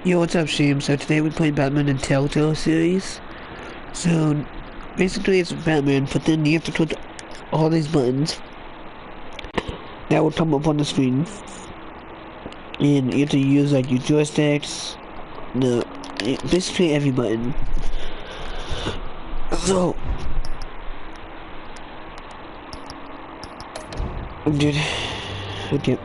Yo, what's up, Shame? So today we're playing Batman and Telltale series. So basically it's Batman, but then you have to click all these buttons that will come up on the screen. And you have to use like your joysticks, basically every button. So dude, okay.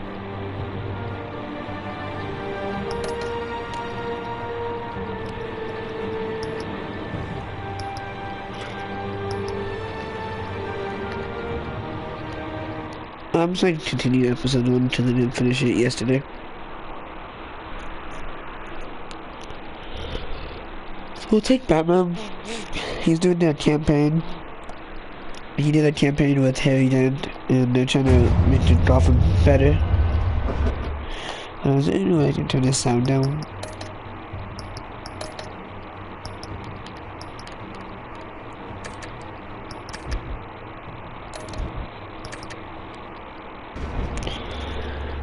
I'm just going to continue episode 1 until I didn't finish it yesterday. So we'll take Batman. He's doing that campaign. He did a campaign with Harry Dent, and they're trying to make the Gotham better. Is there any way I can turn this sound down?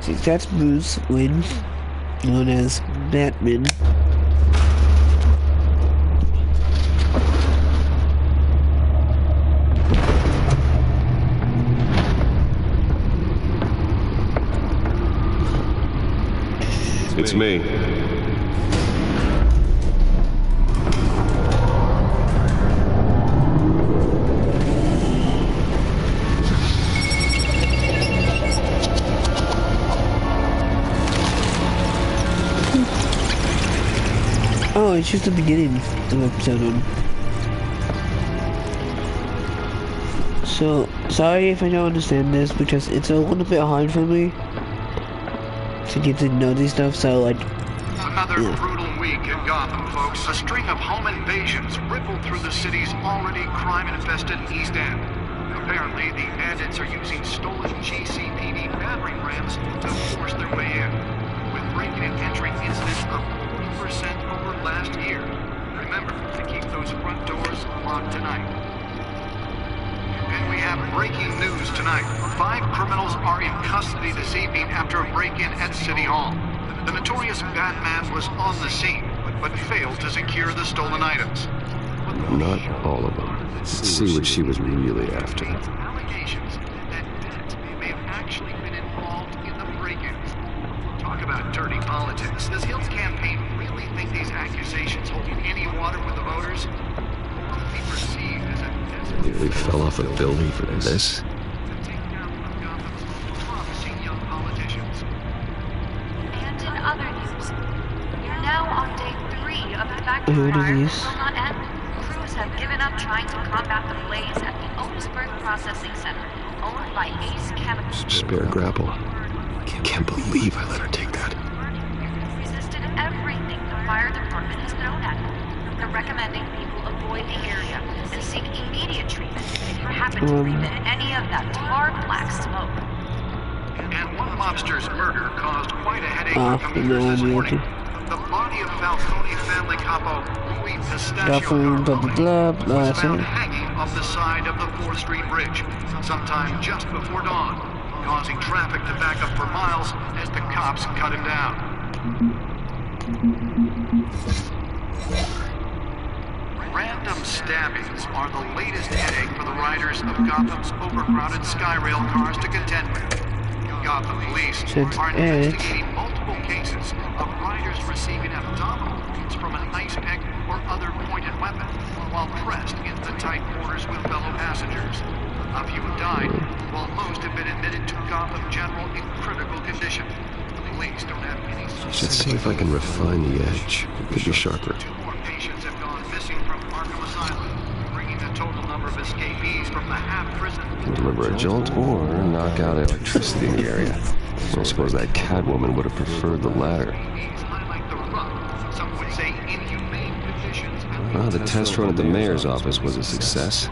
See, that's Bruce Wayne, known as Batman. It's me. Oh, it's just the beginning of episode 1. So, sorry if I don't understand this, because it's a little bit hard for me to get to know these stuff, so like... Another brutal week in Gotham, folks. A string of home invasions rippled through the city's already crime-infested East End. Apparently, the bandits are using stolen GCPD battering rams to force their way in, with breaking and entering incidents up 40% over last year. Remember to keep those front doors locked tonight. And we have breaking news tonight. 5 criminals are in custody this evening after a break-in at City Hall. The notorious Batman was on the scene, but failed to secure the stolen items. Not all of them. Let's see what she was really after. Allegations that Dent may have actually been involved in the break-ins. Talk about dirty politics. Does Hill's campaign really think these accusations hold any water with the voters? Will it be perceived as a desperate... Nearly fell off a building for this? to take down one of Gotham's most promising young politicians? And in other news, you're now on day 3 of the fact Who that fire is will not end. Crews have given up trying to combat the blaze at the Otisburg Processing Center, owned by Ace Chemicals. Spare grapple. Can't believe I let her take that. Resisted everything the fire department has thrown at them. They're recommending people avoid the area and seek immediate treatment if you happen to breathe in any of that tar black smoke. And one mobster's murder caused quite a headache Ah, for commuters no, this I'm morning. guilty. The body of Falcone family capo Louis Pistachio Gotham, blah, blah, blah, blah, was that's found it. hanging off the side of the 4th Street Bridge sometime just before dawn, causing traffic to back up for miles as the cops cut him down. Random stabbings are the latest headache for the riders of Gotham's overcrowded Skyrail cars to contend with. Gotham police Since are it- investigating multiple cases of riders receiving abdominal wounds from an ice pick or other pointed weapon while pressed into the tight quarters with fellow passengers. A few have died, while most have been admitted to Gotham General in critical condition. The police don't have any Should see if I can refine the edge. It could be sharper. 2 more patients have gone missing from Arkham Asylum, bringing the total number of escapees from the half-prison. Remember a jolt or knock out electricity in the area. I suppose that Catwoman would have preferred the latter. These highlight the rough, some would say inhumane conditions at Well, the test run at the mayor's office was a success.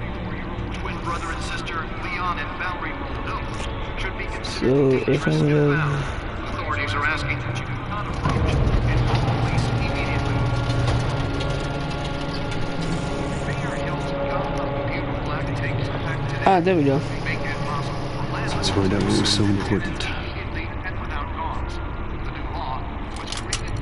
twin brother and sister Leon and Valerie Muldoon should be So, considered if I dangerous if were... found. Authorities are asking that you do not approach and call police immediately. Mayor Hill's Gotham Beautiful Act takes effect today. Ah, there we go. Make it possible for landlords Let's find out what was so important. immediately and without cause. The new law was created.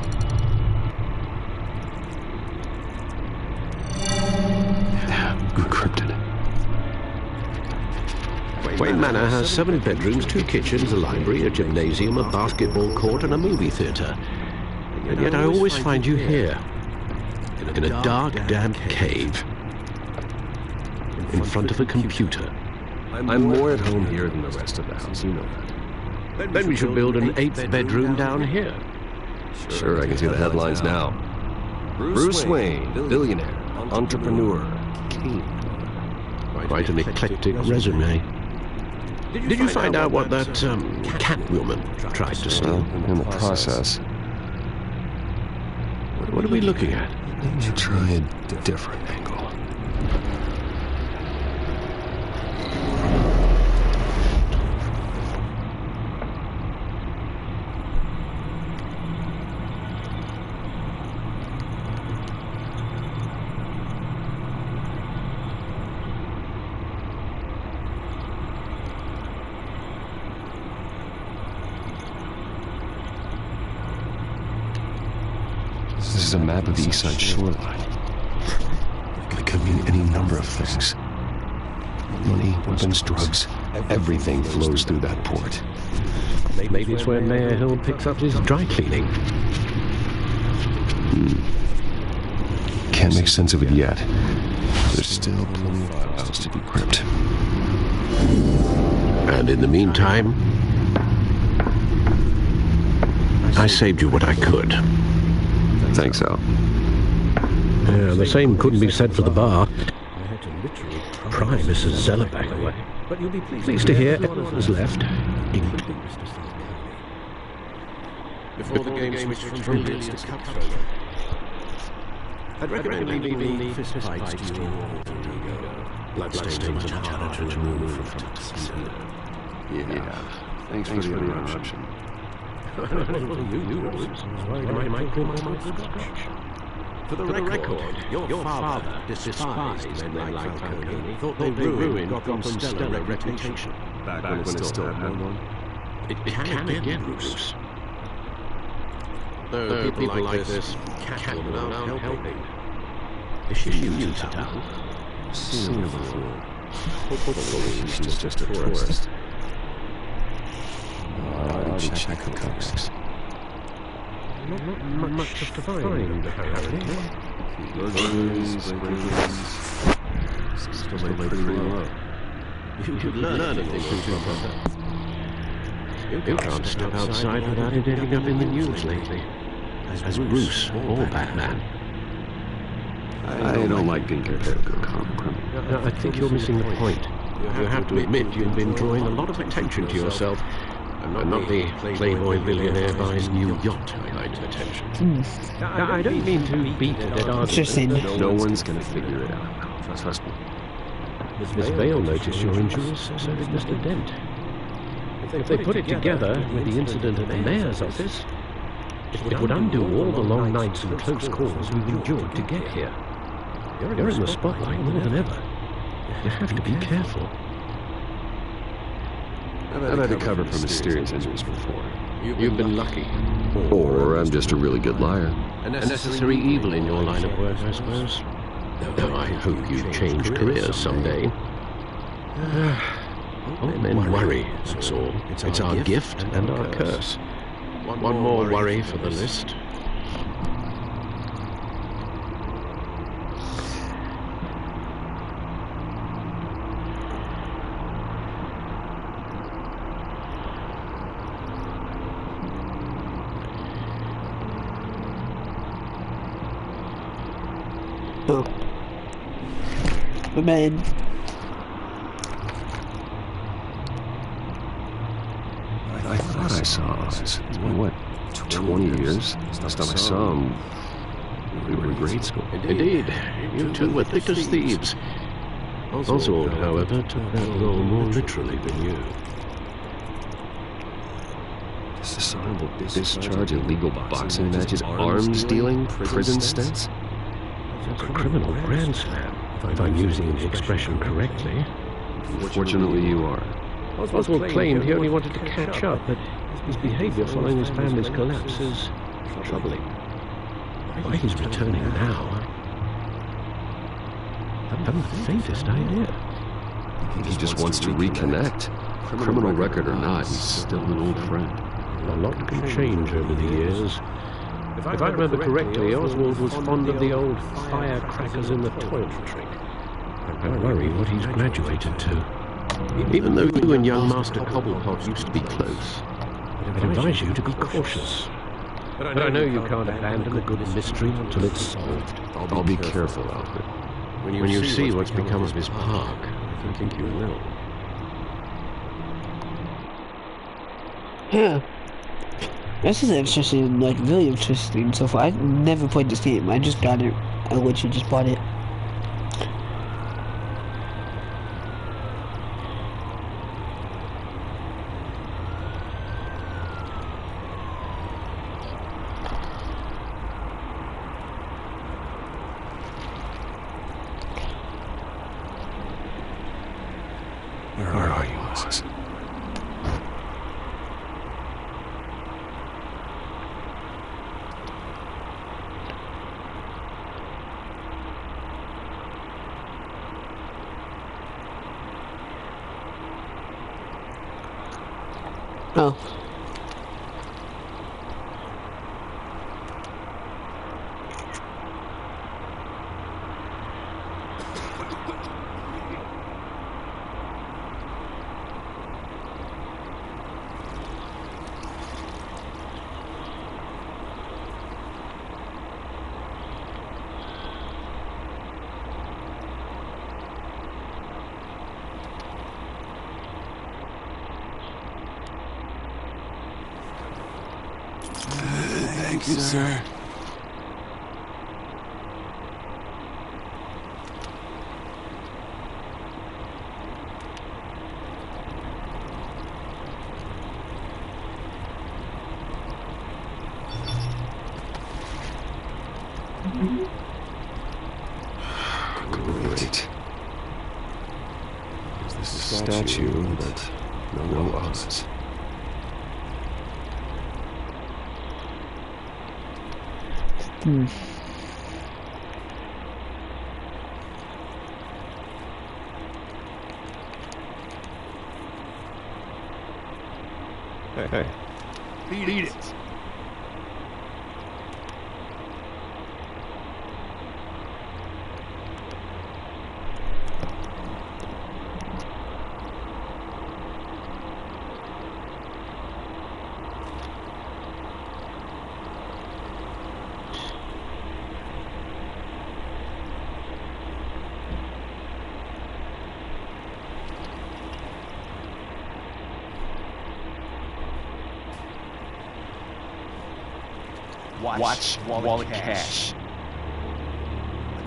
Wayne Manor has 7 bedrooms, 2 kitchens, a library, a gymnasium, a basketball court, and a movie theatre. And yet I always find you here, in a dark, damp cave, in front of a computer. I'm more at home here than the rest of the house, you know that. Then we should build an 8th bedroom down here. Sure, I can see the headlines now. Bruce Wayne, billionaire, entrepreneur, king. Quite an eclectic resume. Did you find out what that Catwoman tried to steal? In the process. What are we looking at? Let me try a different angle. This is a map of the East Side shoreline. It could mean any number of things. Money, weapons, drugs, everything flows through that port. Maybe it's where Mayor Hill picks up his dry cleaning. Can't make sense of it yet. There's still plenty of files to decrypt. And in the meantime, I saved you what I could. Thanks, Al. Yeah, the same couldn't be said for the bar. I had to literally pry Mrs. Zellerback away. But you'll be pleased to hear everyone has left, including Mr. Zellerback. Before the game switched from billiards to cutthroat, I'd recommend leaving the fist fights to your alter ego. Bloodstains and harder to remove from tuxedo. Yeah. Thanks for the interruption. For the record, your father despised men like Falcone. Thought they ruined Gotham's stellar reputation. Back when it still had one. It can again, Bruce. Though people like this Catwoman aren't helping. Is she new to town? Seen her before. Hopefully she's just a tourist. I'll check the coast. Not much to find, apparently. Burglaries, break-ins. Still pretty low. You could learn a thing or two from that. You can't step outside without it ending up in the news lately. As Bruce or Batman. I don't like being compared to a comic criminal. No, I think you're missing the point. You have to admit you've been drawing a lot of attention to yourself. And not the playboy billionaire buying new yacht behind attention. I don't mean to beat a dead argument. Interesting. No one's gonna figure it out. Trust me. Miss Vale noticed your injuries, so did Mr. Dent. If they put it together with the incident at the mayor's office, it would undo all the long nights and close calls we've endured to get here. You're in the spotlight more than ever. You have to be careful. I've had to cover for mysterious injuries before. You've been lucky. Or I'm just a really good liar. A necessary evil in your line of work, I suppose. Though I hope you change careers someday. All men worry, that's all. It's our gift and our curse. One more worry for the list. Oh. But man, I thought I saw Oz. What, 20 years? Last time I saw him, we were in grade school. Indeed, you two were thick as thieves. Oswald, however, took that role more literally than you. Dishonorable discharge, illegal boxing matches, arms dealing, prison stints? It's a criminal grand slam, if I'm using the expression correctly. Fortunately, you are. Oswald claimed he only wanted to catch up, but his behavior following his family's collapse is troubling. Why he's returning now, I haven't the faintest idea. He just wants to reconnect. Criminal record or not, he's still an old friend. A lot can change over the years. If I remember correctly, Oswald was fond of the old firecrackers in the toilet trick. I worry what he's graduated to. Even though you and young Master Cobblepot used to be close, I'd advise you to be cautious. But I know you can't abandon a good mystery until it's solved. I'll be careful, Alfred. When you see what's become of his park, I think you will. Yeah. This is interesting, like, really interesting so far. I've never played this game, I just got it. I literally just bought it. Where are you, Moses? Oh. Thank you, sir. Great. There's this statue, but no others. Hey. Beat it. Watch Wallet Cash.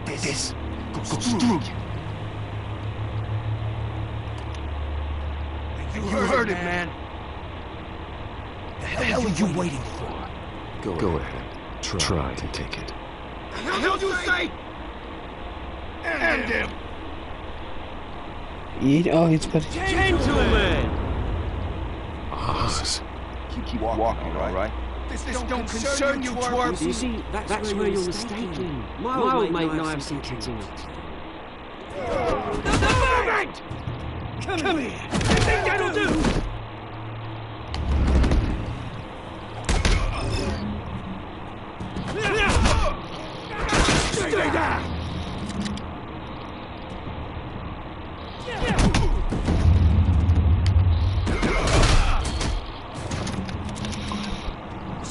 This goes through you. You heard it, man. The hell are you waiting for? Go ahead. Try to take it. How'd you say? End him. Oh, it's better. Gentlemen. Oz. Keep walking, all right? This don't concern you, twerp. You see, that's where you're mistaken. My old mate and I have some catching up. Come here! I think that'll do! Stay down!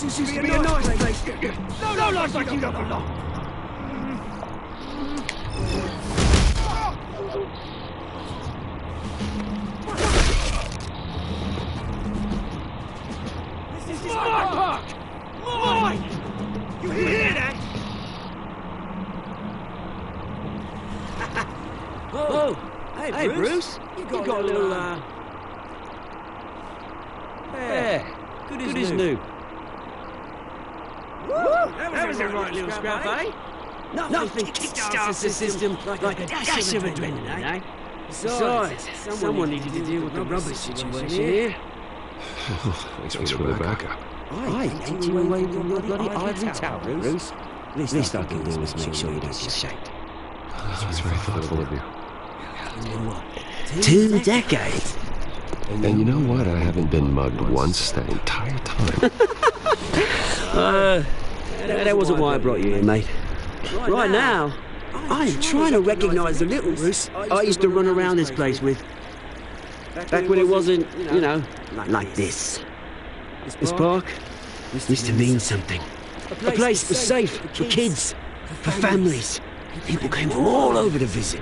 This used to be a nice place. No life like you don't belong. This is my park! Mine! You hear that? Oh, hey Bruce. You got a little, yeah, good as new. That was a right little scrap, eh? Nothing kickstarts the system like a dash of adrenaline, eh? Besides, someone needed to deal with the rubbish situation here. Thanks for the backup. I ain't you away from your bloody ivory tower, Bruce. Least I can do is make sure you don't get shanked. That's very thoughtful of you. You know what? 2 decades? And you know what? I haven't been mugged once that entire time. That wasn't why I brought you here, mate. Right now, I am trying to recognize the little Bruce I used to run around this place with. Back when it wasn't, you know, like this. This park used to mean something. A place that was safe for kids, for families. People came from all over to visit.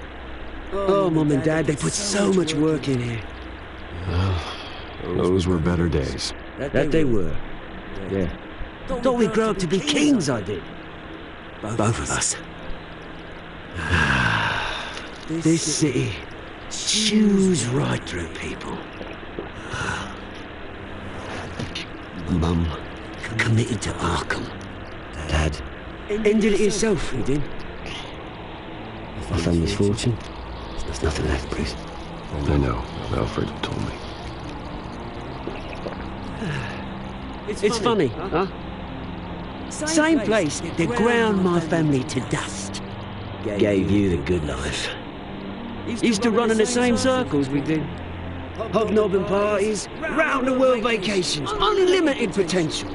Oh, Mum and Dad, they put so much work in here. Those were better days. That they were. Yeah. Thought we'd grow up to be kings, I did. Both of us. This city chews right through people. Mum committed to Arkham. Dad ended it himself, he did. My family's fortune. There's nothing left, Bruce. I know. Alfred told me. It's funny, huh? Same place that ground my family to dust. Gave you the good life. Used to run in the same circles we did. Hobnobbing parties, round-the-world vacations, unlimited potential.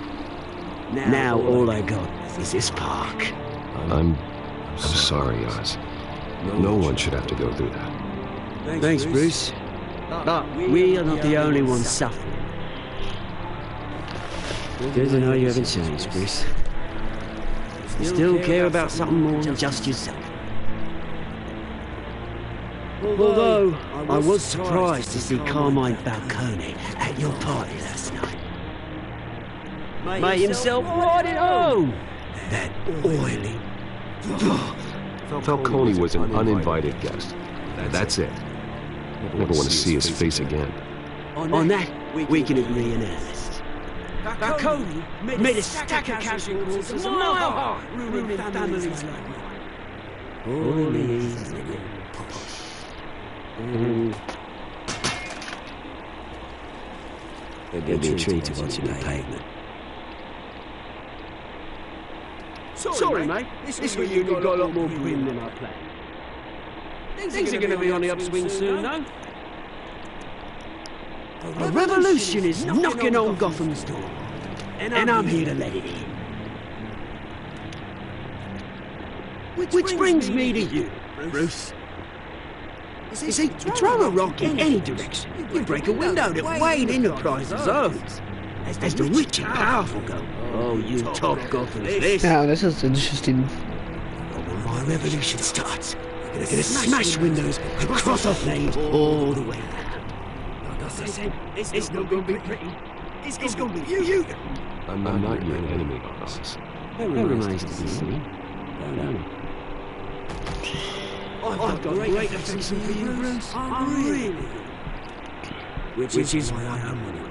Now all I got is this park. I'm sorry, Oz. No one should have to go through that. Thanks, Bruce. But we are not the only ones suffering. Good to know you haven't changed, Bruce. You still care about something more than just yourself. Although, I was surprised to see Carmine Falcone at your party last night. Made himself right at home. That oily... Falcone was an uninvited guest. That's it. Never want to see his face again. On that, we can agree in earnest. Falcone made a stack of casuals a mile high, ruining families like mine. All he needs is a little pop-up. There'll be a treat to watching the pavement. Sorry, mate. This reunion got a lot more grim than I planned. Things are going to be on the upswing soon, though. A revolution is knocking on Gotham's door, and I'm here to let it in. Which brings me to you, Bruce. You see, you throw a rock in any direction, you break a window that Wayne Enterprises owns. As the rich and powerful go, oh, you top Gotham's this. Yeah, this is interesting. When my revolution starts, I'm gonna smash windows and cross off names all the way down. Like I said, it's not gonna be pretty. It's gonna be beautiful. I'm not your enemy, Oz. That remains to be seen. I've got great affection for you, Bruce. I really do. Which is why I'm winning.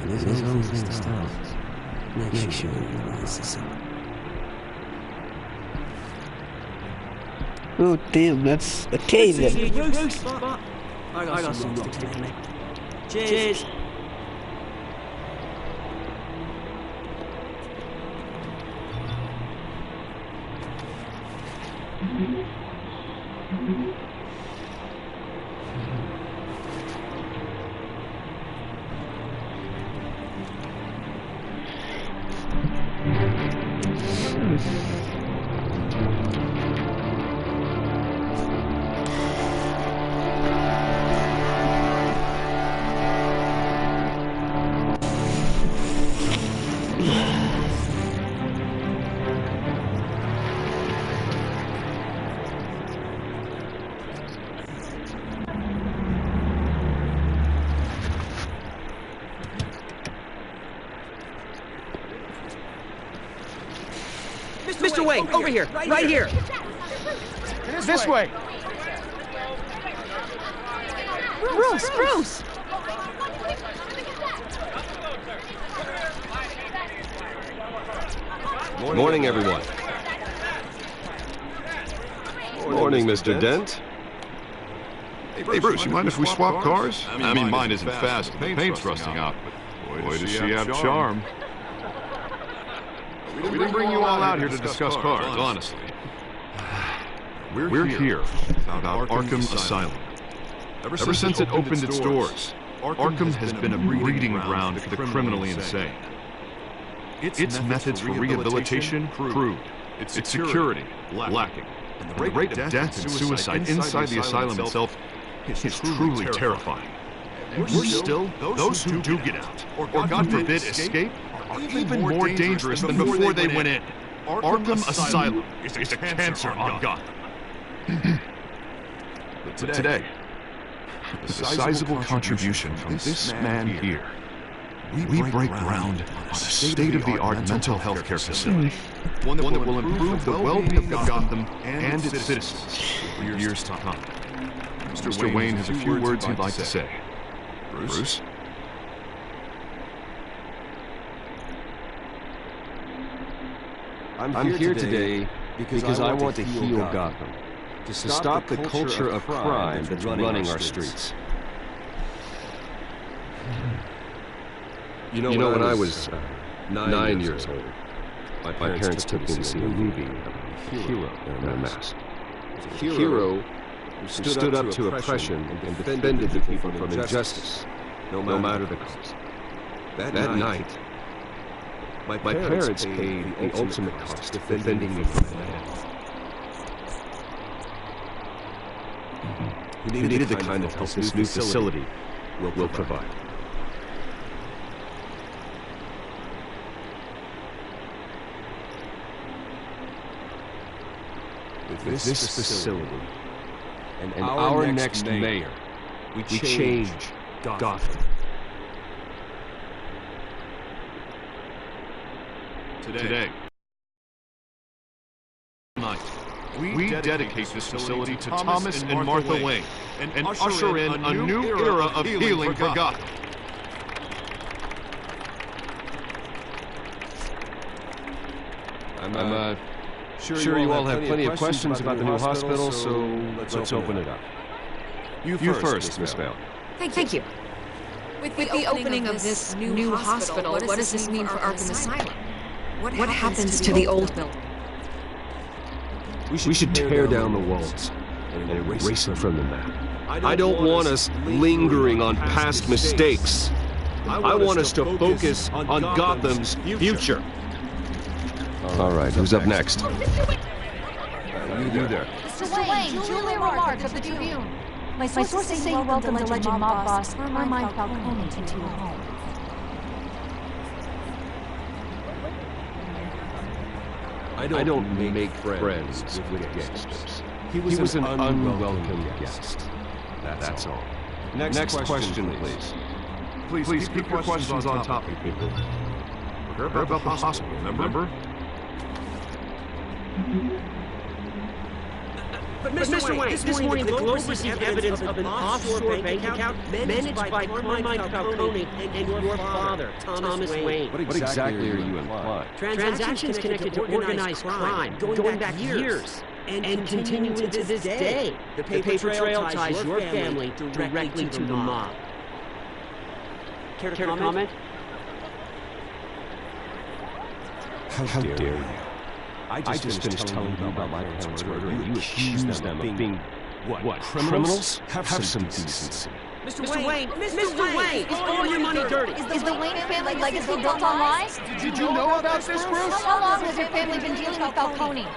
And as long as it starts, make sure you rise this up. Oh, damn, that's a cave then. Bruce, but I got some rocks to collect. Cheers. Mr. Wayne, over here, right here. This way. Bruce! Morning, everyone. Morning, Mr. Dent. Hey, Bruce, you mind if we swap cars? I mean, mine isn't fast. The paint's rusting out, but boy, does she have charm. We didn't bring you all out here to discuss cars, honestly. We're here about Arkham Asylum. Ever since it opened its doors, Arkham has been a breeding ground for the criminally insane. Its methods for rehabilitation, crude. Its security, lacking. And the rate of death and suicide inside the asylum itself is truly terrifying. We're still, those who do get out, or God forbid escape, are even more dangerous than before they went in. Arkham Asylum is a cancer on Gotham. But today, with a sizable contribution from this man here, we break ground on a state-of-the-art mental health care facility. One that will improve the well-being of Gotham and its citizens for years to come. Mr. Wayne has a few words he'd like to say. Bruce? I'm here today because I want to heal Gotham. To stop the culture of crime that's running our streets. You know, when I was 9 years old, my parents took me to see a movie about a hero in a mask. A hero who stood up to oppression and defended the people from injustice, no matter the cost. That night, my parents paid the ultimate cost defending me from death. We needed the kind of help this new facility will provide. With this facility and our next mayor, we change Gotham. Today, we dedicate this facility to Thomas and Martha Wayne and usher in a new era of healing for Gotham. I'm sure you all have plenty of questions about the new hospital, so let's open it up. You first, Miss Vale. Thank you. With the opening of this new hospital, what does this mean for Arkham Asylum? What happens to the old building? We should tear down the walls and erase them from the map. I don't want us lingering on past mistakes. I want us to focus on Gotham's future. All right, who's up next? You there. Mr. Wayne, Julia Remark of the Tribune. My sources say you welcomed the alleged mob boss, Carmine Falcone, into your home. I don't make friends with gangsters. He was an unwelcome guest. That's all. Next question, please. Please keep your questions on topic, people. We're about the hospital, remember? But Mr. Wayne, this morning the Globe received evidence of an offshore bank account managed by Carmine Falcone and your father, Thomas Wayne. What exactly are you implying? Transactions connected to organized crime, going back years, and continue to this day. The paper trail ties your family directly to the mob. Care to comment? How dare you? I just finished telling you about my parents' murder, and you accuse them of being, what, criminals? Have some decency. Mr. Wayne, is all your money dirty? Is the Wayne family legacy built on lies? Did you know about this, Bruce? How long has your family been dealing with Falcone?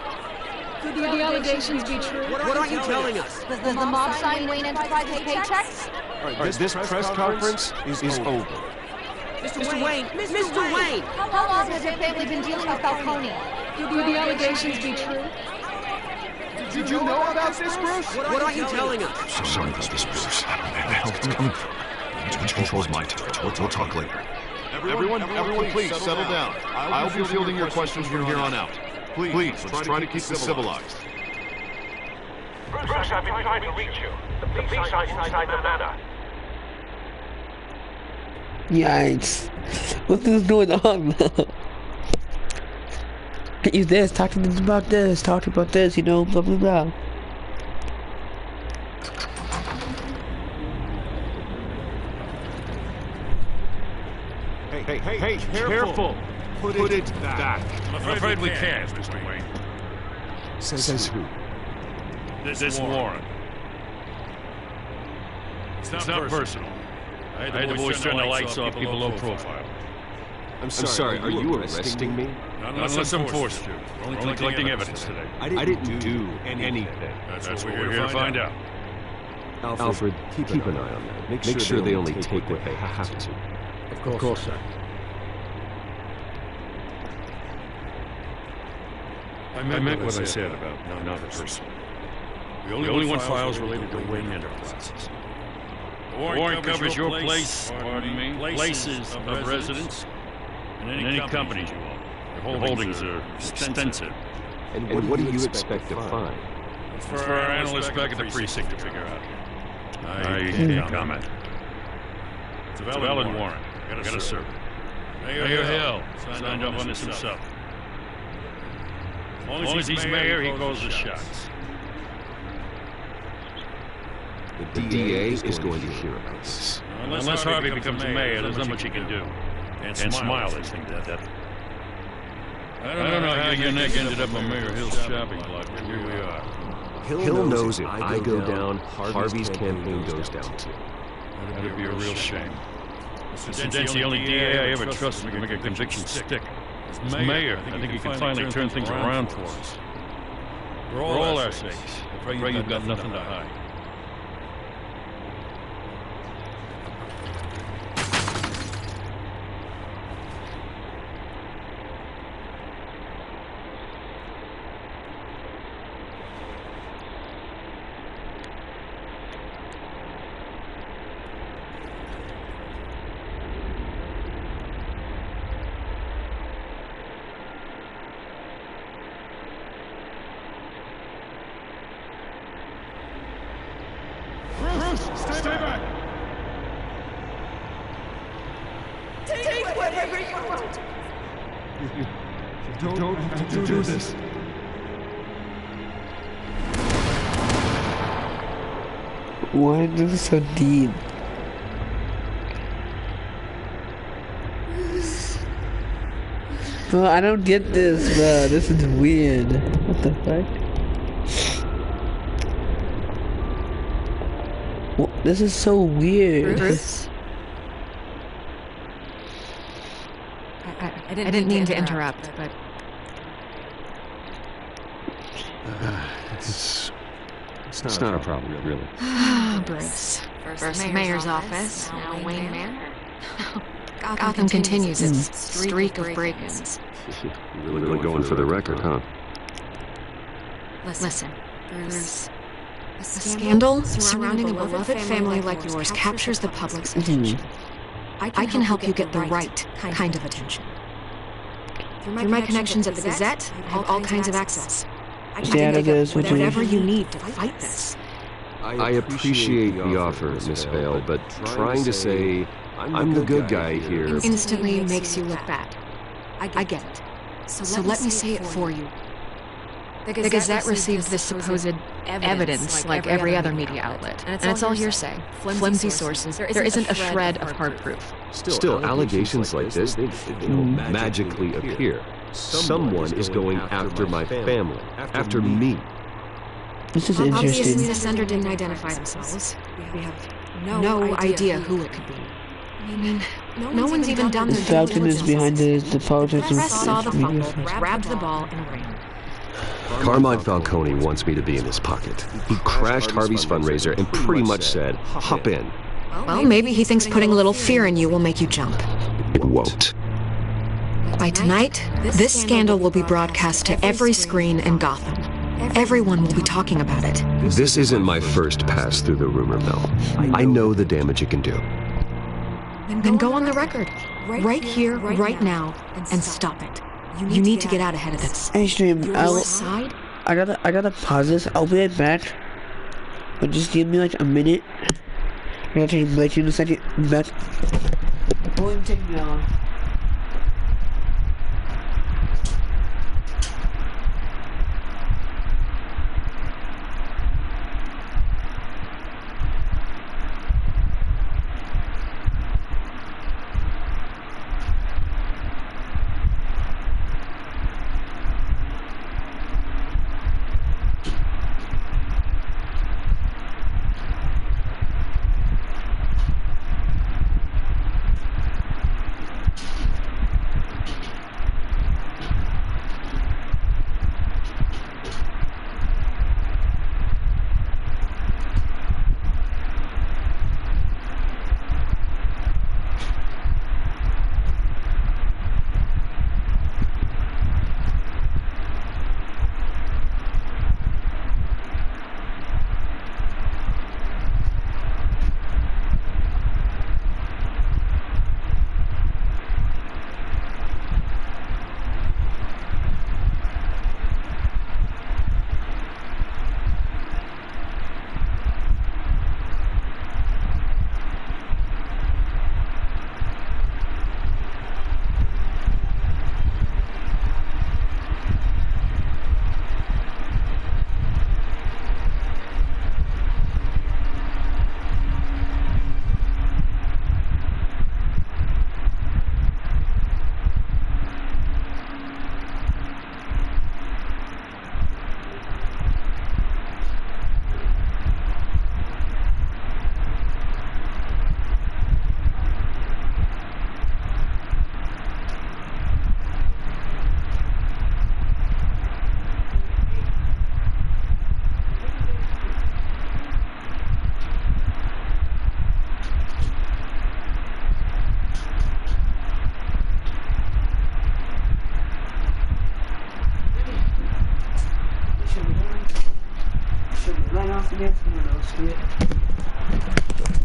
Could the allegations be true? What are you telling us? Does the mob sign Wayne Enterprises paychecks? All right, this press conference is over. Mr. Wayne! How long has your family been dealing with Falcone? Could the allegations be true? Did you know about this, Bruce? What are you telling us? I'm so sorry, Bruce. Where the hell is coming from? Which controls my territory. We'll talk later. Everyone, please settle down. I'll be fielding your questions from here on out. Please, let's try to keep this civilized. Bruce, I've been trying to reach you. The police are inside the manor. Yikes. What is going on? Use this, talk to them about this, talk about this, you know, blah blah blah. Hey, careful! Put it back. I'm afraid we can't, Mr. Wayne. Says who? This Warren. It's not personal. I had the boys turn the lights off, people low profile. I'm sorry, are you arresting me? Not unless I'm forced to. We're only collecting evidence today. I didn't do anything. That's what we're here to find out. Alfred, keep an eye on that. Make sure they only take what they have to. Of course, sir. I meant what I said about not personal. We only want files related to Wayne Enterprises. The warrant covers your place, places of residence, and any companies you own. Your holdings are extensive. And what do you expect to find? It's for our analysts back at the precinct to figure out. I can't comment. It's a valid warrant. Gotta serve it. Mayor Hill signed up on this himself. As long as he's mayor, he calls the shots. The DA is going to hear about this. Unless Harvey becomes mayor, there's not much he can do. And smile at things like that. I don't know how your neck ended up on Mayor Hill's shopping block, but here we are. Hill knows if I go down, Harvey's campaign goes down too. That'd be a real shame. Mr. Dent's the only DA I ever trusted to make a conviction stick. As mayor, I think he can finally turn things around for us. For all our sakes, I pray you've got nothing to hide. Stay back! Take whatever you want! You don't have to do this. Why is this so deep? Bro, I don't get this, bro. This is weird. What the fuck? This is so weird. Bruce? I didn't mean to interrupt, but... It's not a problem, really. Bruce. First the mayor's office, now Wayne Manor. Gotham continues its streak of break-ins. You're really going for the record, huh? Listen, Bruce. A scandal surrounding a beloved family like yours captures the public's attention. I can help you get the right kind of attention. Through my connections at the Gazette, I have all kinds of access. I can make up whatever you need to fight this. I appreciate the offer, Miss Vale, but trying to say I'm the good guy here instantly makes you look bad. I get it. So let me say it for you. The Gazette receives this supposed evidence like every other media outlet, and it's all hearsay, flimsy sources. There isn't a shred of hard proof. Still, allegations like this, they don't magically appear. Someone is going after my family, after me. This is interesting. Obviously, the sender didn't identify themselves. We have no idea who it could be. I mean, no one's even done their Falcon is behind the politics and saw the fumble, grabbed the ball, and ran. Carmine Falcone wants me to be in his pocket. He crashed Harvey's fundraiser and pretty much said, hop in. Well, maybe he thinks putting a little fear in you will make you jump. It won't. By tonight, this scandal will be broadcast to every screen in Gotham. Everyone will be talking about it. This isn't my first pass through the rumor mill. I know the damage it can do. Then go on the record. Right here, right now, and stop it. You need to get out ahead of this. Hey, stream, I gotta pause this. I'll be right back. But just give me like a minute. I gotta change my tune in a second. Back. It won't take me long.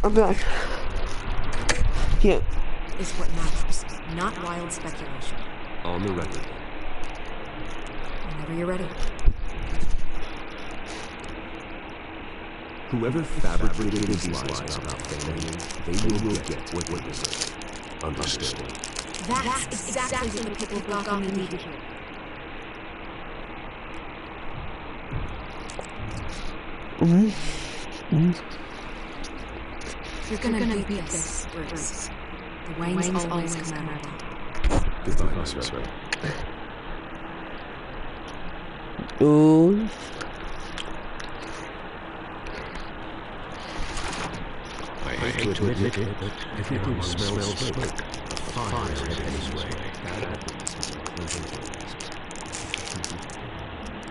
I'm back. Yeah. Is what matters, not wild speculation. On the record. Whenever you're ready. Whoever fabricated these lies about family, they will get what they deserve. Understood. That's exactly what the people of Gotham need to hear. You're gonna beat this, Bruce. The Waynes always come out on top. Goodbye, Miss Ray. Ooh. I hate to admit it, but everyone smells smoke. A fire is headed this way.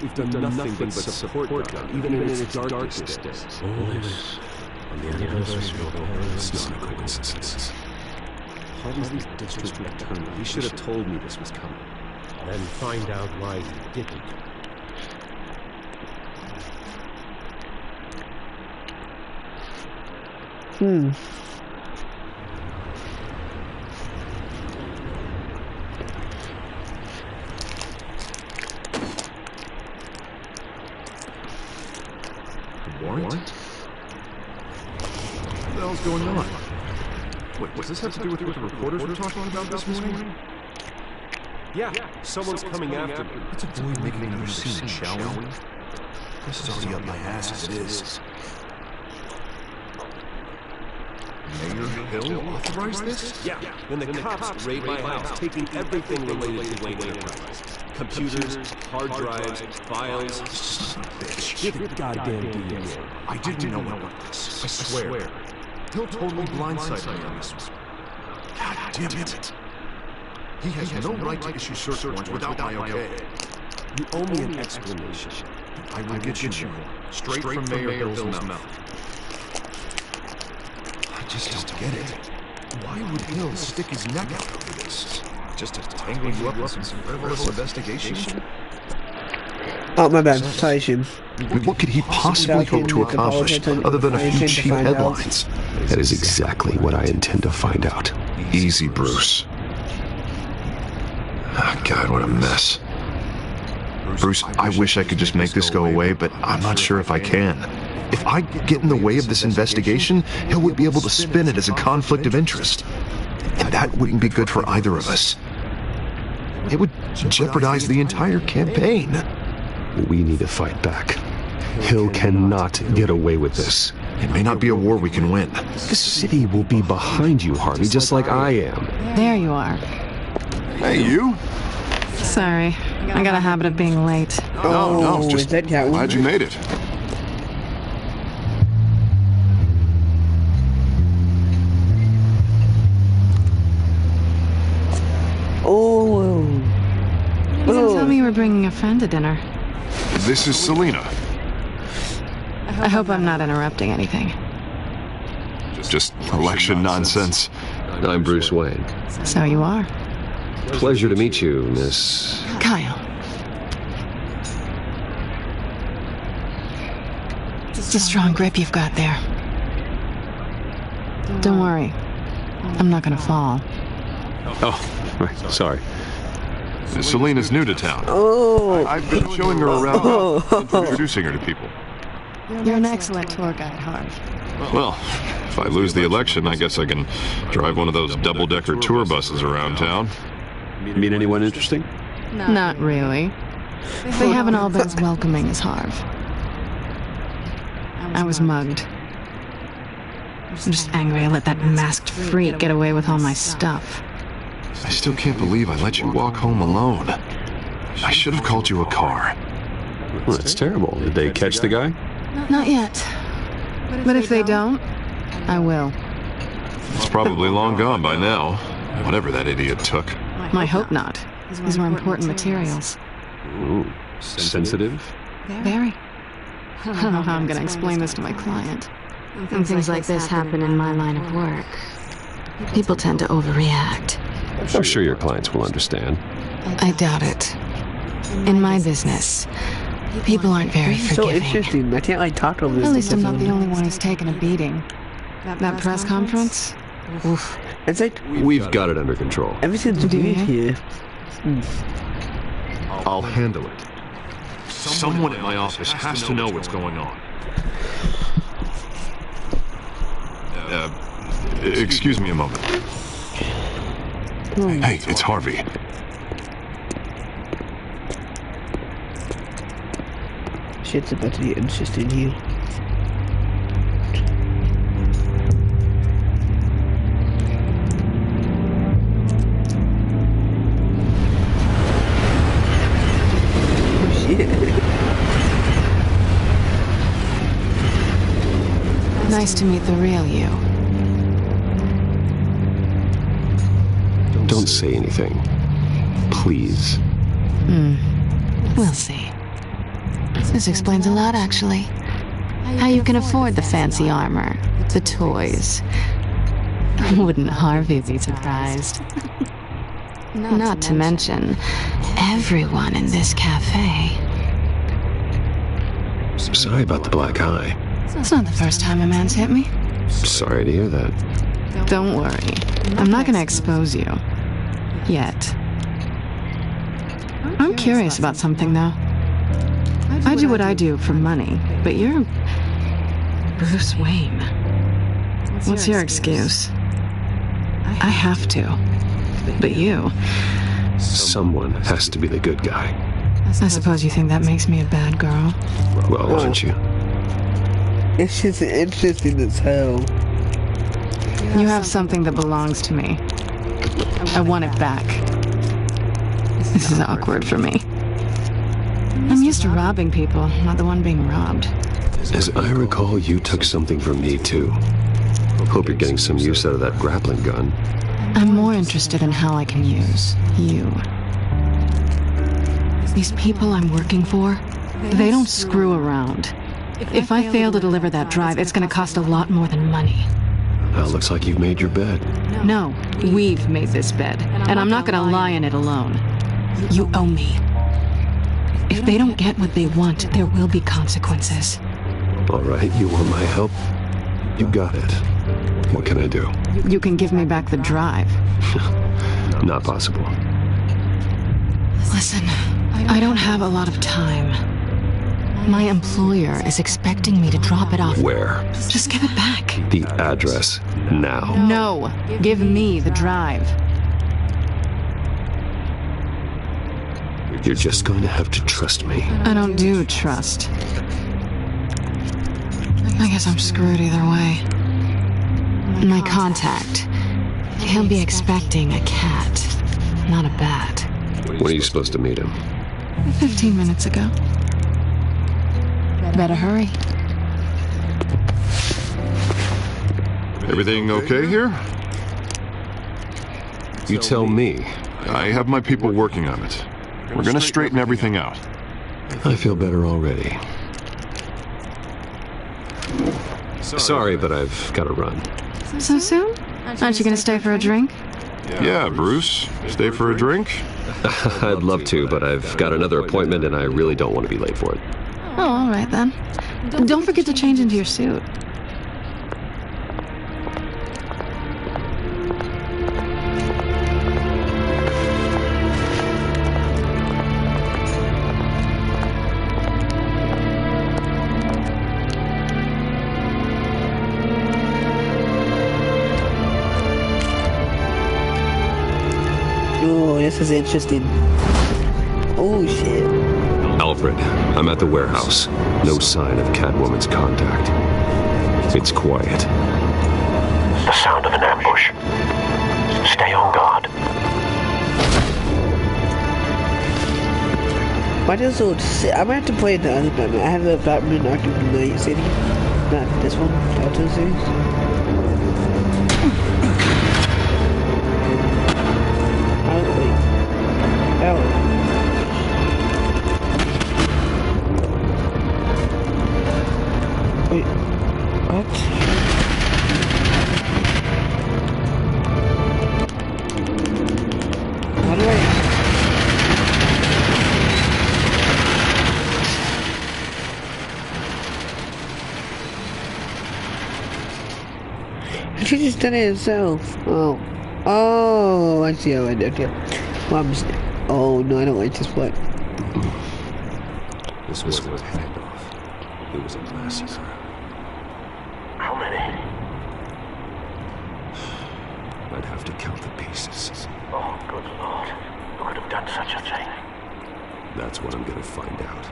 We've done nothing but support God, even in its darkest days. All this on the anniversary of the horror. It's not a coincidence. Harvey's the district attorney. He should have told me this was coming. Then find out why he didn't. Warrant? What the hell's going on? Wait, does this have to do with what the reporters were talking about this morning? Yeah, someone's coming after me. Let's avoid making another scene, shall we? This is already up my ass as it is. Mayor Hill authorized this? Yeah, when the cops raid my house, taking everything related to Wayne Enterprises. Computers, hard drives, files. Son of a bitch. Give it goddamn DA. I didn't know about this. I swear. Hill totally blindsided me on this one. God damn it. He has no right to issue search warrants without my okay. You owe me an explanation. I will get you one. Straight from Mayor Hill's mouth. I just don't get it. Why would Hill stick his neck out over this? Just to tangle you up in some frivolous investigation? Oh, my bad. Citation. What could he possibly hope to accomplish other than a few cheap headlines? That is exactly what I intend to find out. Easy, Bruce. Oh, God, what a mess. Bruce, I wish I could just make this go away, but I'm not sure if I can. If I get in the way of this investigation, Hill would be able to spin it as a conflict of interest. And that wouldn't be good for either of us. It would jeopardize the entire campaign. We need to fight back. Hill cannot get away with this. It may not be a war we can win. The city will be behind you, Harvey, just like I am. There you are. Hey, you? Sorry, I got a habit of being late. No, just glad you made it. You didn't tell me you were bringing a friend to dinner. This is Selina. I hope I'm not interrupting anything. Just election nonsense. I'm Bruce Wayne. So you are. Pleasure to meet you, Miss... Kyle. It's a strong grip you've got there. Don't worry. I'm not gonna fall. Oh, right, sorry. Selina's new to town. I've been showing her around, introducing her to people. You're an excellent tour guide, Harv. Well, if I lose the election, I guess I can drive one of those double-decker tour buses around town. Meet anyone interesting? Not really. They haven't all been as welcoming as Harv. I was mugged. I'm just angry I let that masked freak get away with all my stuff. I still can't believe I let you walk home alone. I should have called you a car. Well, that's terrible. Did they catch the guy? Not yet. But if they don't, I will. It's probably long gone by now. Whatever that idiot took. I hope not. These were important materials. Ooh, sensitive? Very. I don't know how I'm going to explain this to my client. When things like this happen in my line of work, people tend to overreact. I'm sure your clients will understand. I doubt it. In my business, People aren't very So forgiving. interesting. I can't like talk over this. At least I'm not episode. the only one who's taken a beating. That press conference? Oof. It's like We've got it under control. everything's Do weird you? here. I'll handle it. Someone at my office has to know what's going on. Excuse me a moment. Hey, it's Harvey. Shit's about to get interesting here. Oh, shit. Nice to meet the real you. Don't say anything. Please. We'll see. This explains a lot, actually. How you can afford the fancy armor, the toys. Wouldn't Harvey be surprised? Not to mention, everyone in this cafe. Sorry about the black eye. It's not the first time a man's hit me. Sorry to hear that. Don't worry. I'm not gonna expose you. Yet. I'm curious about something, though. I do what I do for money, but you're Bruce Wayne. What's your excuse? I have to. But you, Someone has to be the good guy. I suppose you think that makes me a bad girl. Well, aren't you? It's just interesting as hell. You have something that belongs to me. I want it back. This is awkward for me. I'm used to robbing people, not the one being robbed. As I recall, you took something from me, too. Hope you're getting some use out of that grappling gun. I'm more interested in how I can use you. These people I'm working for, they don't screw around. If I fail to deliver that drive, it's gonna cost a lot more than money. Well, looks like you've made your bed. No, we've made this bed, and I'm not gonna lie in it alone. You owe me. If they don't get what they want, there will be consequences. All right, you want my help? You got it. What can I do? You can give me back the drive. Not possible. Listen, I don't have a lot of time. My employer is expecting me to drop it off. Where? Just give it back. The address, now. No, give me the drive. You're just going to have to trust me. I don't do trust. I guess I'm screwed either way. My contact. He'll be expecting a cat, not a bat. When are you supposed to meet him? 15 minutes ago. Better hurry. Everything okay here? You tell me. I have my people working on it. We're gonna straighten everything out. I feel better already. Sorry, but I've got to run. So soon? Aren't you gonna stay for a drink? Yeah, Bruce. Stay for a drink? I'd love to, but I've got another appointment and I really don't want to be late for it. Oh, all right then. Don't forget to change into your suit. Oh, this is interesting. Oh, shit. Alfred, I'm at the warehouse. No sign of Catwoman's contact. It's quiet. The sound of an ambush. Stay on guard. Why does it say, I'm gonna have to play the other Batman. I have the Batman Arkham Knight City. Not this one, Telltale series. Oh, wait. Oh. Wait. What? How do I... She just did it herself. Oh. Oh, I see how I did it. Mom's. Oh, no, I don't like this part. This wasn't a handoff. It was a massacre. How many? I'd have to count the pieces. Oh, good Lord. Who could have done such a thing? That's what I'm gonna find out.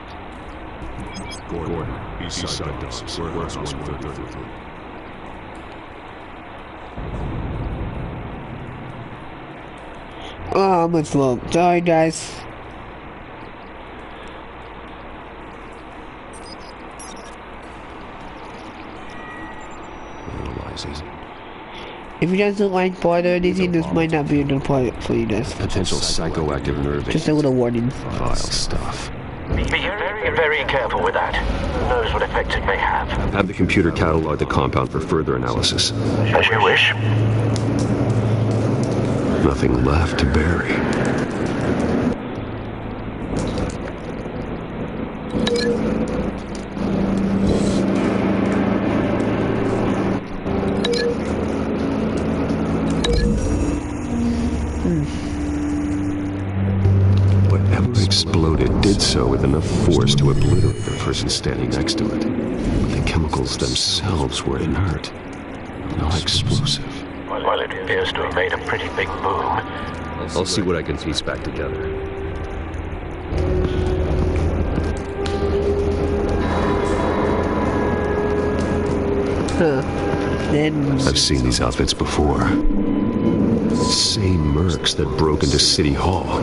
Gordon, Eastside Docks, Warehouse 133. Oh, I'm much low. Sorry, guys. Analyzing. If you guys don't like part or anything, this might not be a good part for you guys. Potential psychoactive nerve. Just a little warning. Vile stuff. Be very, very careful with that. Who knows what effects it may have. Have the computer catalog the compound for further analysis. As you wish. Nothing left to bury. Whatever exploded did so with enough force to obliterate the person standing next to it. But the chemicals themselves were inert, not explosive. Well, it appears to have made a pretty big boom. I'll see what I can piece back together. Huh. Then I've seen these outfits before. Same mercs that broke into City Hall.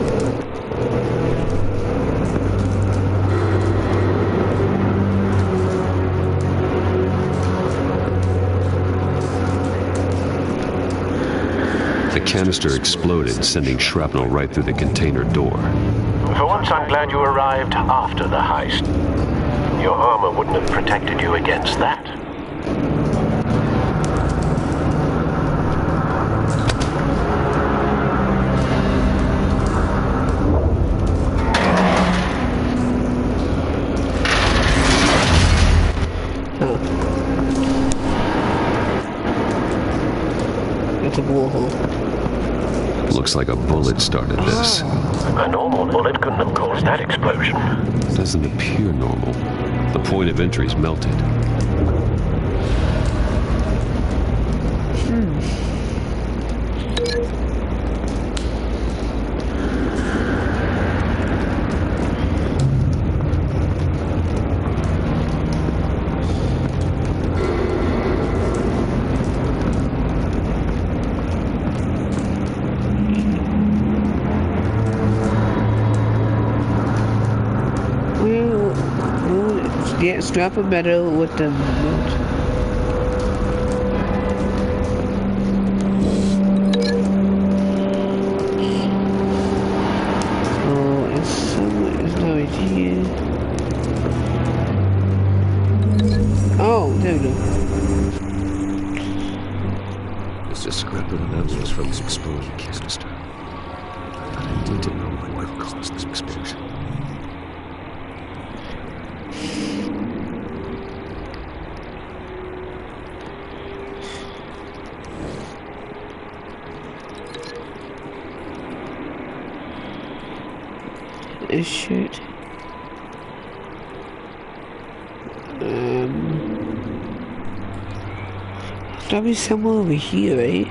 The canister exploded, sending shrapnel right through the container door. For once, I'm glad you arrived after the heist. Your armor wouldn't have protected you against that. It's a warhole. Looks like a bullet started this. A normal bullet couldn't have caused that explosion. Doesn't appear normal. The point of entry's melted. Yeah, strap a metal with the note. Oh, it's somewhere. It's not right here. Oh, there we go. It's a scrap of evidence from this exploded canister. I need to know what caused this explosion. This shit. Gotta be somewhere over here, right?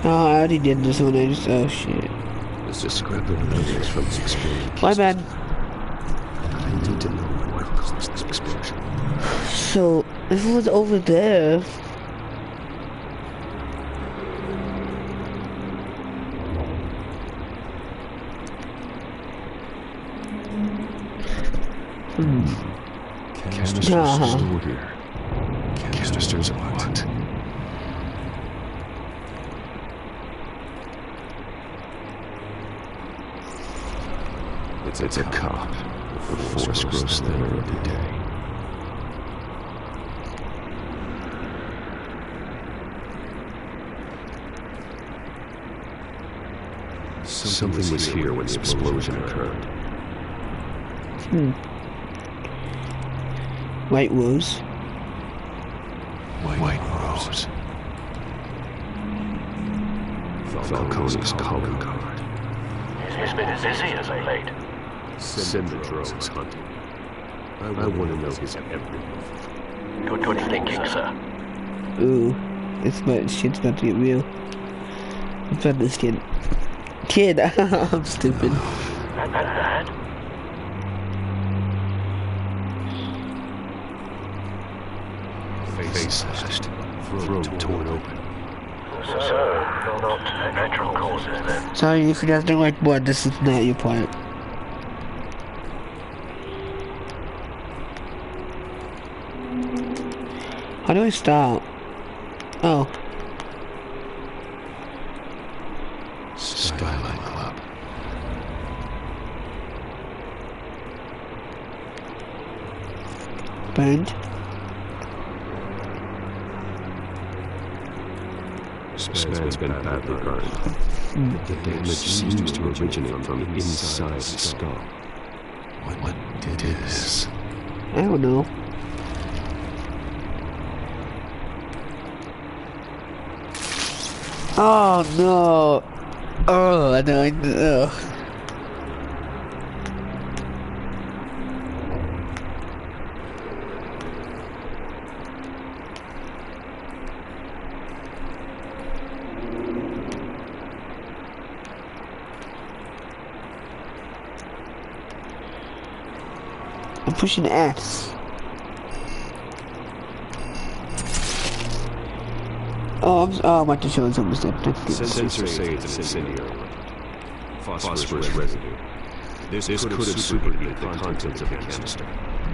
Oh, I already did this one. I just, oh shit. It's just scrap of evidence from this explosion. My bad. I need to know what caused this explosion. So, if it was over there. Canisters stored here. Canisters of what? It's a cop. The force grows thinner every day. Something was here when the explosion occurred. White Rose. White Rose. Falcone's calling card. He's been busy as of late. Send the drones hunting. I want to know his every move. Good thinking, sir. Ooh, shit's about to get real. What's about this kid? Kid, I'm stupid. And that? Face slashed, throat torn open. So, not natural causes then. Sorry if you guys don't like blood, this is not your part. How do I stop? Oh. Skyline Club. Burned. This man's been badly burned. The damage seems to originate from inside the skull. What did this? I don't know. Oh no! Oh, I don't. I'm pushing X. Oh, I'm about to show some stuff. Sensors say it's an incendiary weapon. Phosphorus residue. This could have superheated the contents of the canister.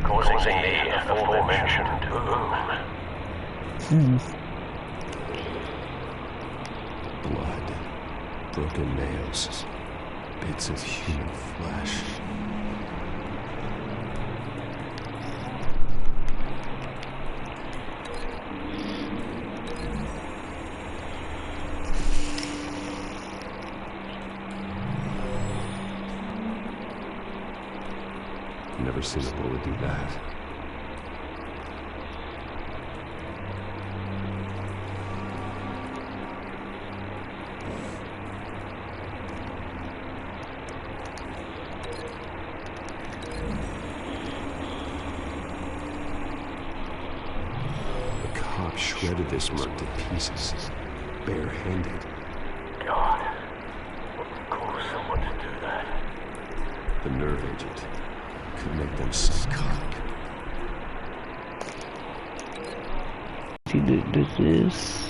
Causing the aforementioned boom. Blood. Broken nails. Bits of human flesh. Never seen a bullet do that. The cop shredded this merc to pieces, barehanded. God, what would cause someone to do that? The nerve agent could make them psychotic. See, this is.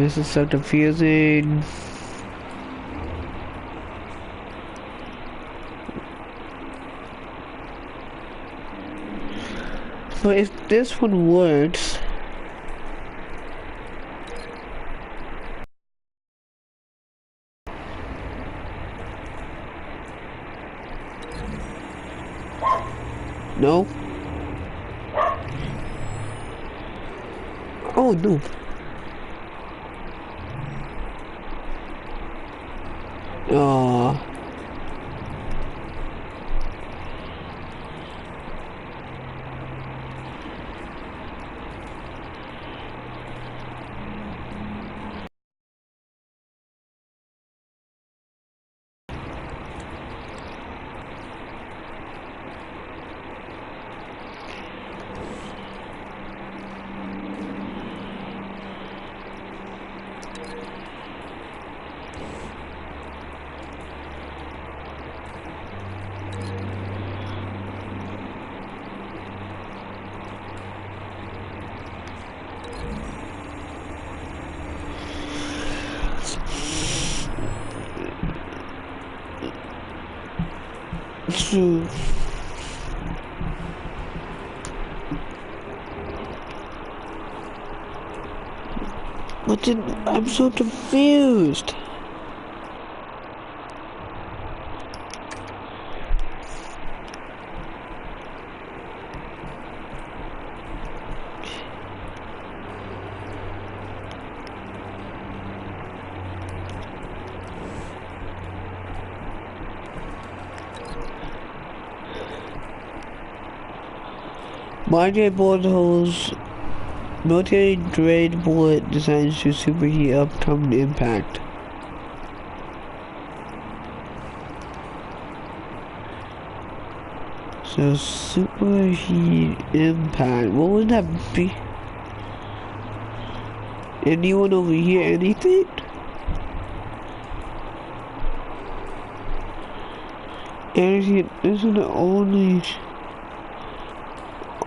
This is so confusing. But if this one works. No. Oh no. Oh. What did I'm so confused. Modern bullet holes. Military grade bullet designed to superheat upcoming impact. So superheat impact. What would that be? Anyone over here? Anything? Anything? This is the only.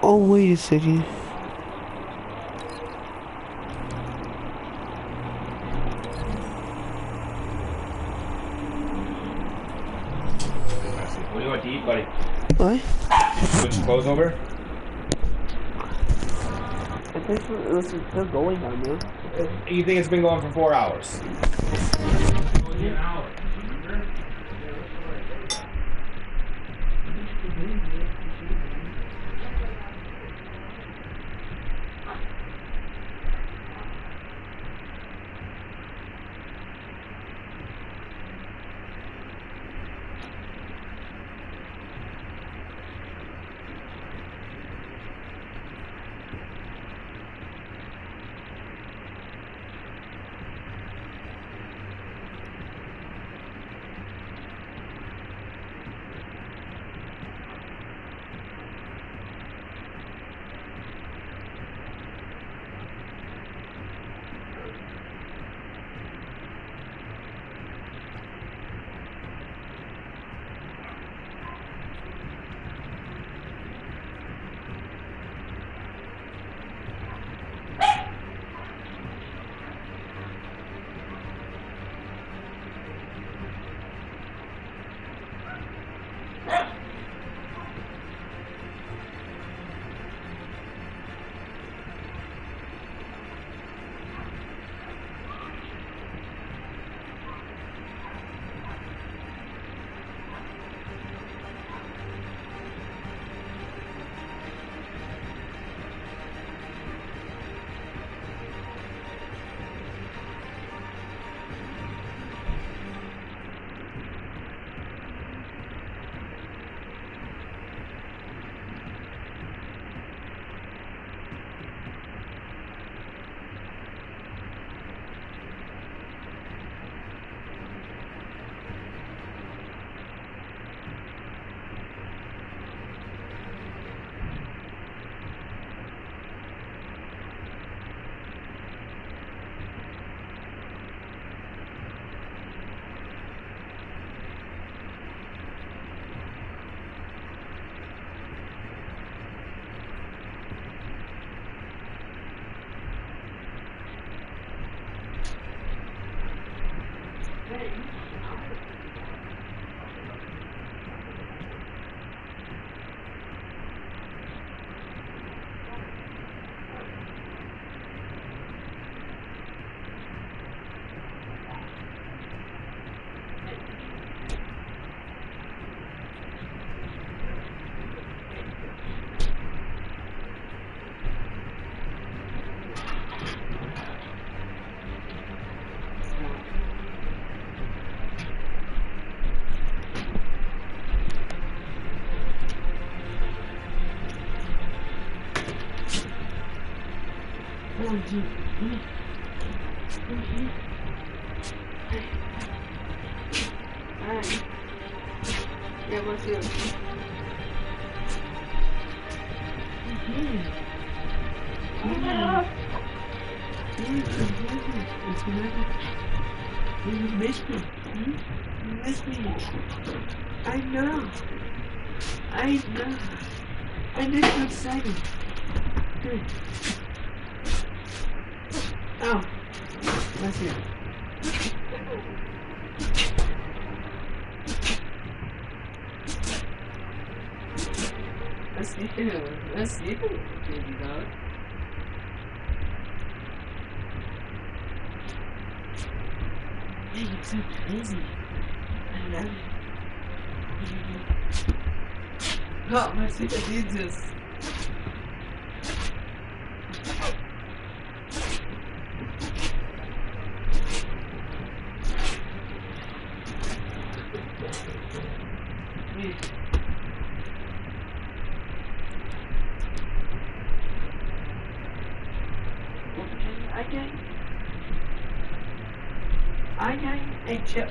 Oh, wait a second. What do you want to eat, buddy? What? Switch your clothes over? I think it's still going on now. You think it's been going for 4 hours? Only an hour. Alright. Yeah, what's yours? You miss me. You miss me. I know. I know. And it's so exciting. Good. Oh. Let's see. Let's see. Let's see. Baby dog. Hey, you're so crazy. I love it. Oh, my secret Jesus. Okay. Okay. Hey, Chip.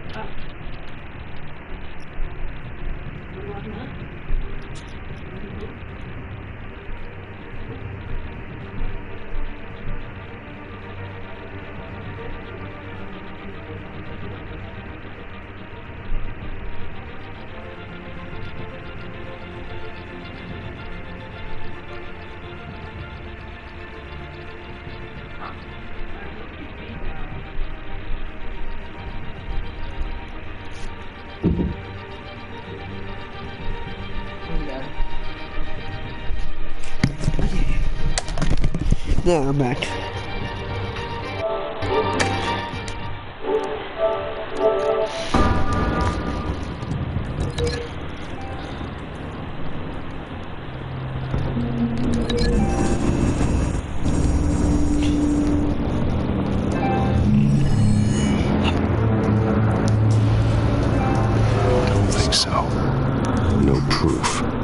Now I'm back. Don't think so. No proof.